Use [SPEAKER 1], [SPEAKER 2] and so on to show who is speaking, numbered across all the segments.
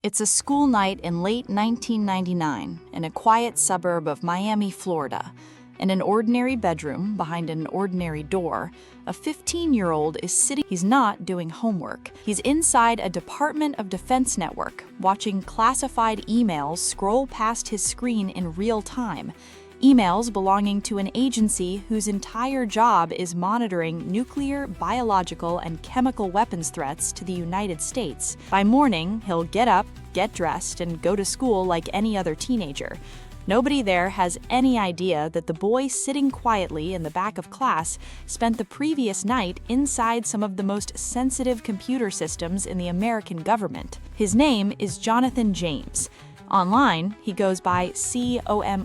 [SPEAKER 1] It's a school night in late 1999 in a quiet suburb of Miami, Florida. In an ordinary bedroom behind an ordinary door, a 15-year-old is sitting. He's not doing homework. He's inside a Department of Defense network, watching classified emails scroll past his screen in real time. Emails belonging to an agency whose entire job is monitoring nuclear, biological, and chemical weapons threats to the United States. By morning, he'll get up, get dressed, and go to school like any other teenager. Nobody there has any idea that the boy sitting quietly in the back of class spent the previous night inside some of the most sensitive computer systems in the American government. His name is Jonathan James. Online, he goes by Comrade,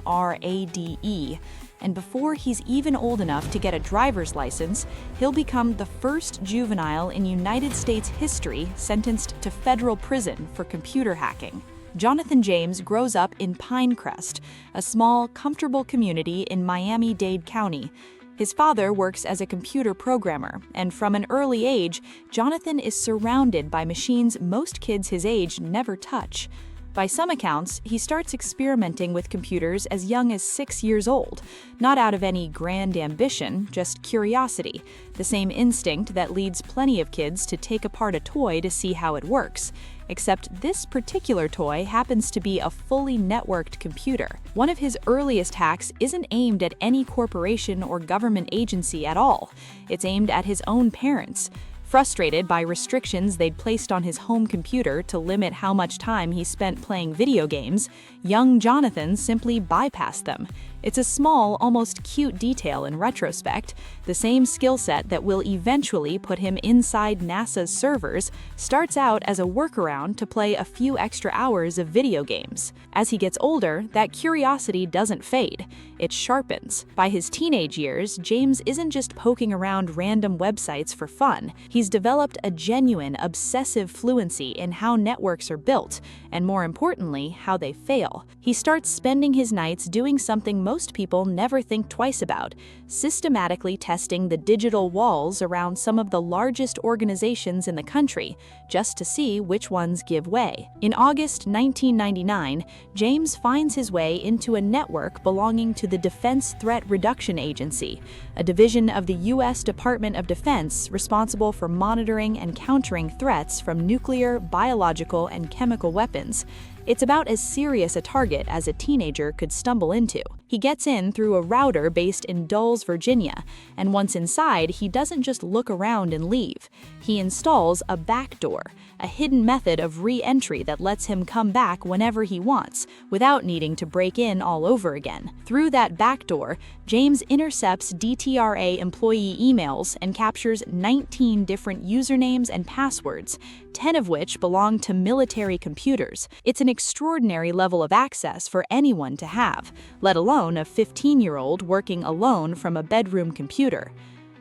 [SPEAKER 1] and before he's even old enough to get a driver's license, he'll become the first juvenile in United States history sentenced to federal prison for computer hacking. Jonathan James grows up in Pinecrest, a small, comfortable community in Miami-Dade County. His father works as a computer programmer, and from an early age, Jonathan is surrounded by machines most kids his age never touch. By some accounts, he starts experimenting with computers as young as 6 years old, not out of any grand ambition, just curiosity, the same instinct that leads plenty of kids to take apart a toy to see how it works. Except this particular toy happens to be a fully networked computer. One of his earliest hacks isn't aimed at any corporation or government agency at all. It's aimed at his own parents. Frustrated by restrictions they'd placed on his home computer to limit how much time he spent playing video games, young Jonathan simply bypassed them. It's a small, almost cute detail in retrospect. The same skill set that will eventually put him inside NASA's servers starts out as a workaround to play a few extra hours of video games. As he gets older, that curiosity doesn't fade. It sharpens. By his teenage years, James isn't just poking around random websites for fun. He's developed a genuine, obsessive fluency in how networks are built, and more importantly, how they fail. He starts spending his nights doing something most people never think twice about, systematically testing the digital walls around some of the largest organizations in the country, just to see which ones give way. In August 1999, James finds his way into a network belonging to the Defense Threat Reduction Agency, a division of the U.S. Department of Defense responsible for monitoring and countering threats from nuclear, biological, and chemical weapons. It's about as serious a target as a teenager could stumble into. He gets in through a router based in Dulles, Virginia, and once inside, he doesn't just look around and leave. He installs a backdoor, a hidden method of re-entry that lets him come back whenever he wants, without needing to break in all over again. Through that backdoor, James intercepts DTRA employee emails and captures 19 different usernames and passwords, 10 of which belong to military computers. It's an extraordinary level of access for anyone to have, let alone a 15-year-old working alone from a bedroom computer.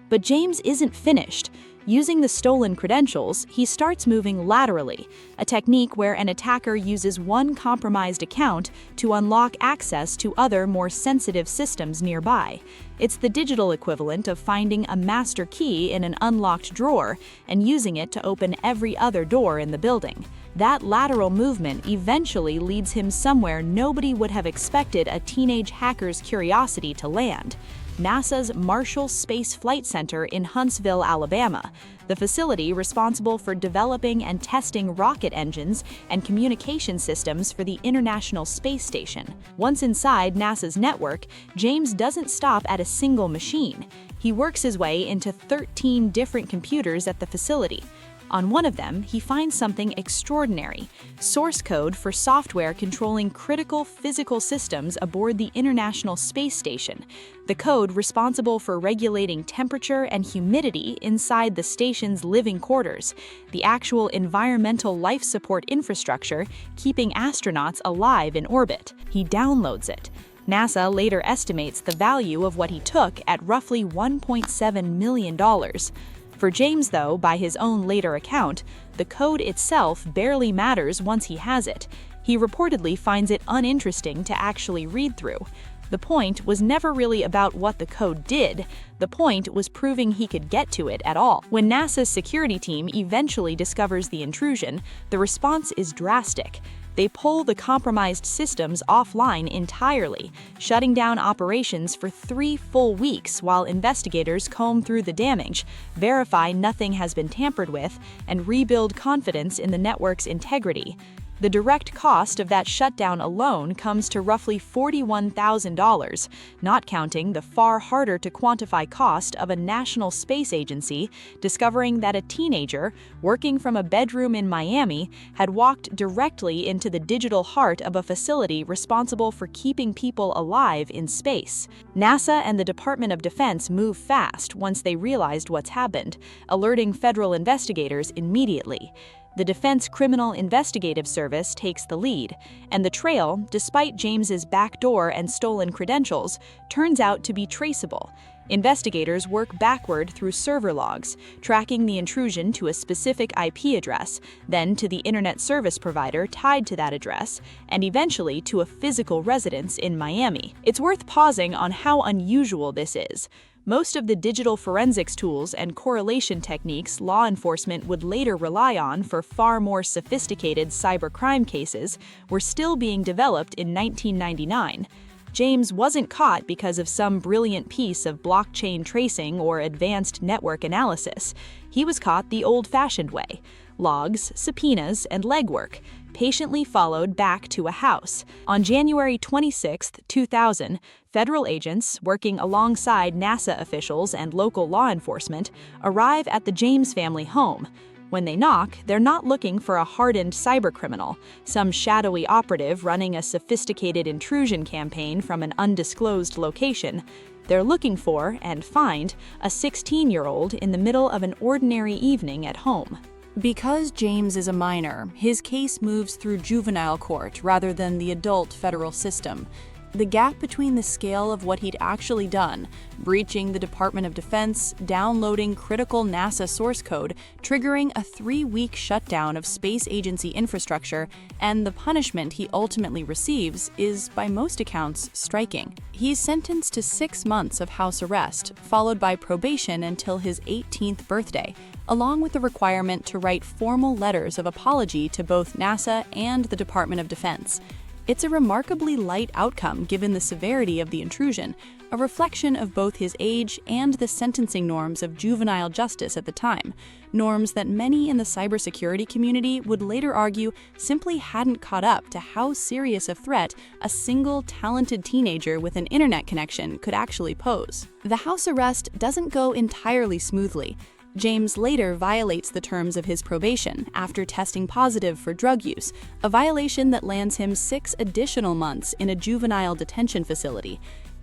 [SPEAKER 1] But James isn't finished. Using the stolen credentials, he starts moving laterally, a technique where an attacker uses one compromised account to unlock access to other, more sensitive systems nearby. It's the digital equivalent of finding a master key in an unlocked drawer and using it to open every other door in the building. That lateral movement eventually leads him somewhere nobody would have expected a teenage hacker's curiosity to land: NASA's Marshall Space Flight Center in Huntsville, Alabama, the facility responsible for developing and testing rocket engines and communication systems for the International Space Station. Once inside NASA's network, James doesn't stop at a single machine. He works his way into 13 different computers at the facility. On one of them, he finds something extraordinary: source code for software controlling critical physical systems aboard the International Space Station, the code responsible for regulating temperature and humidity inside the station's living quarters, the actual environmental life support infrastructure keeping astronauts alive in orbit. He downloads it. NASA later estimates the value of what he took at roughly $1.7 million. For James, though, by his own later account, the code itself barely matters once he has it. He reportedly finds it uninteresting to actually read through. The point was never really about what the code did. The point was proving he could get to it at all. When NASA's security team eventually discovers the intrusion, the response is drastic. They pull the compromised systems offline entirely, shutting down operations for 3 full weeks while investigators comb through the damage, verify nothing has been tampered with, and rebuild confidence in the network's integrity. The direct cost of that shutdown alone comes to roughly $41,000, not counting the far harder to quantify cost of a national space agency discovering that a teenager, working from a bedroom in Miami, had walked directly into the digital heart of a facility responsible for keeping people alive in space. NASA and the Department of Defense move fast once they realized what's happened, alerting federal investigators immediately. The Defense Criminal Investigative Service takes the lead, and the trail, despite James's backdoor and stolen credentials, turns out to be traceable. Investigators work backward through server logs, tracking the intrusion to a specific IP address, then to the internet service provider tied to that address, and eventually to a physical residence in Miami. It's worth pausing on how unusual this is. Most of the digital forensics tools and correlation techniques law enforcement would later rely on for far more sophisticated cybercrime cases were still being developed in 1999. James wasn't caught because of some brilliant piece of blockchain tracing or advanced network analysis. He was caught the old-fashioned way: logs, subpoenas, and legwork, patiently followed back to a house. On January 26, 2000, federal agents, working alongside NASA officials and local law enforcement, arrive at the James family home. When they knock, they're not looking for a hardened cybercriminal, some shadowy operative running a sophisticated intrusion campaign from an undisclosed location. They're looking for, and find, a 16-year-old in the middle of an ordinary evening at home. Because James is a minor, his case moves through juvenile court rather than the adult federal system. The gap between the scale of what he'd actually done, breaching the Department of Defense, downloading critical NASA source code, triggering a 3-week shutdown of space agency infrastructure, and the punishment he ultimately receives is, by most accounts, striking. He's sentenced to 6 months of house arrest, followed by probation until his 18th birthday, along with the requirement to write formal letters of apology to both NASA and the Department of Defense. It's a remarkably light outcome given the severity of the intrusion, a reflection of both his age and the sentencing norms of juvenile justice at the time, norms that many in the cybersecurity community would later argue simply hadn't caught up to how serious a threat a single talented teenager with an internet connection could actually pose. The house arrest doesn't go entirely smoothly. James later violates the terms of his probation after testing positive for drug use, a violation that lands him 6 additional months in a juvenile detention facility.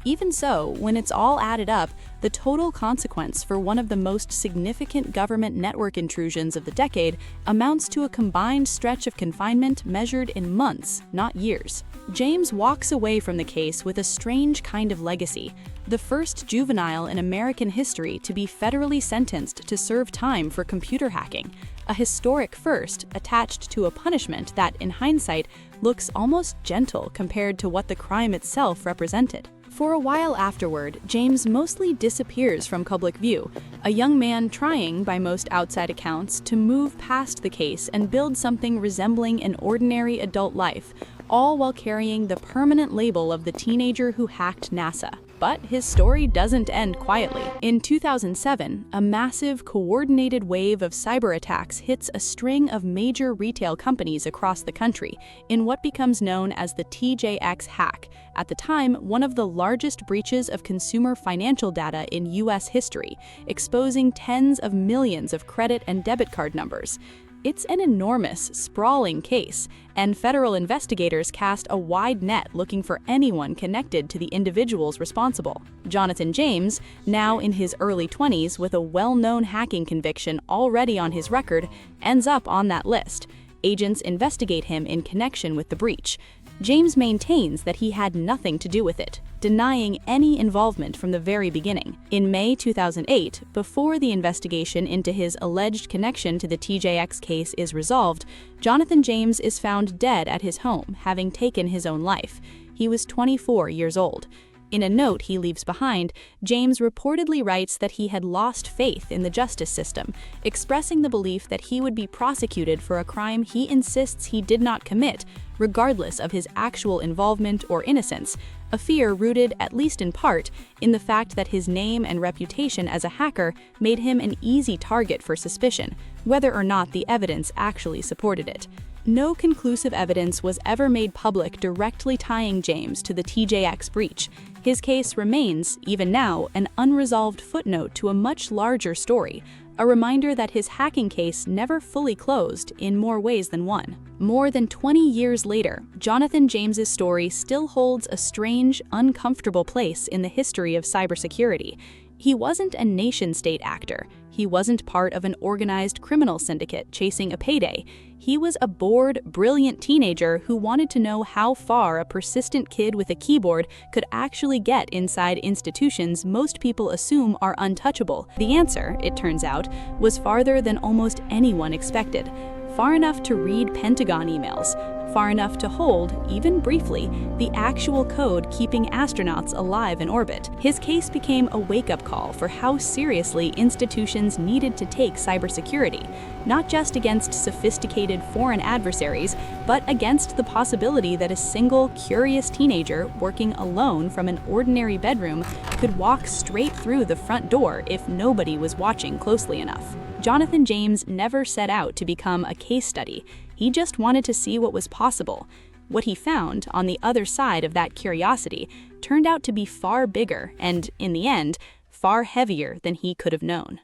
[SPEAKER 1] Even so, when it's all added up, the total consequence for one of the most significant government network intrusions of the decade amounts to a combined stretch of confinement measured in months, not years. James walks away from the case with a strange kind of legacy: the first juvenile in American history to be federally sentenced to serve time for computer hacking, a historic first attached to a punishment that, in hindsight, looks almost gentle compared to what the crime itself represented. For a while afterward, James mostly disappears from public view, a young man trying, by most outside accounts, to move past the case and build something resembling an ordinary adult life, all while carrying the permanent label of the teenager who hacked NASA. But his story doesn't end quietly. In 2007, a massive, coordinated wave of cyber attacks hits a string of major retail companies across the country in what becomes known as the TJX hack, at the time one of the largest breaches of consumer financial data in U.S. history, exposing tens of millions of credit and debit card numbers. It's an enormous, sprawling case, and federal investigators cast a wide net looking for anyone connected to the individuals responsible. Jonathan James, now in his early 20s with a well-known hacking conviction already on his record, ends up on that list. Agents investigate him in connection with the breach. James maintains that he had nothing to do with it, denying any involvement from the very beginning. In May 2008, before the investigation into his alleged connection to the TJX case is resolved, Jonathan James is found dead at his home, having taken his own life. He was 24 years old. In a note he leaves behind, James reportedly writes that he had lost faith in the justice system, expressing the belief that he would be prosecuted for a crime he insists he did not commit, regardless of his actual involvement or innocence, a fear rooted, at least in part, in the fact that his name and reputation as a hacker made him an easy target for suspicion, whether or not the evidence actually supported it. No conclusive evidence was ever made public directly tying James to the TJX breach. His case remains, even now, an unresolved footnote to a much larger story, a reminder that his hacking case never fully closed in more ways than one. More than 20 years later, Jonathan James's story still holds a strange, uncomfortable place in the history of cybersecurity. He wasn't a nation-state actor. He wasn't part of an organized criminal syndicate chasing a payday. He was a bored, brilliant teenager who wanted to know how far a persistent kid with a keyboard could actually get inside institutions most people assume are untouchable. The answer, it turns out, was farther than almost anyone expected. Far enough to read Pentagon emails, far enough to hold, even briefly, the actual code keeping astronauts alive in orbit. His case became a wake-up call for how seriously institutions needed to take cybersecurity, not just against sophisticated foreign adversaries, but against the possibility that a single, curious teenager working alone from an ordinary bedroom could walk straight through the front door if nobody was watching closely enough. Jonathan James never set out to become a case study. He just wanted to see what was possible. What he found, on the other side of that curiosity, turned out to be far bigger and, in the end, far heavier than he could have known.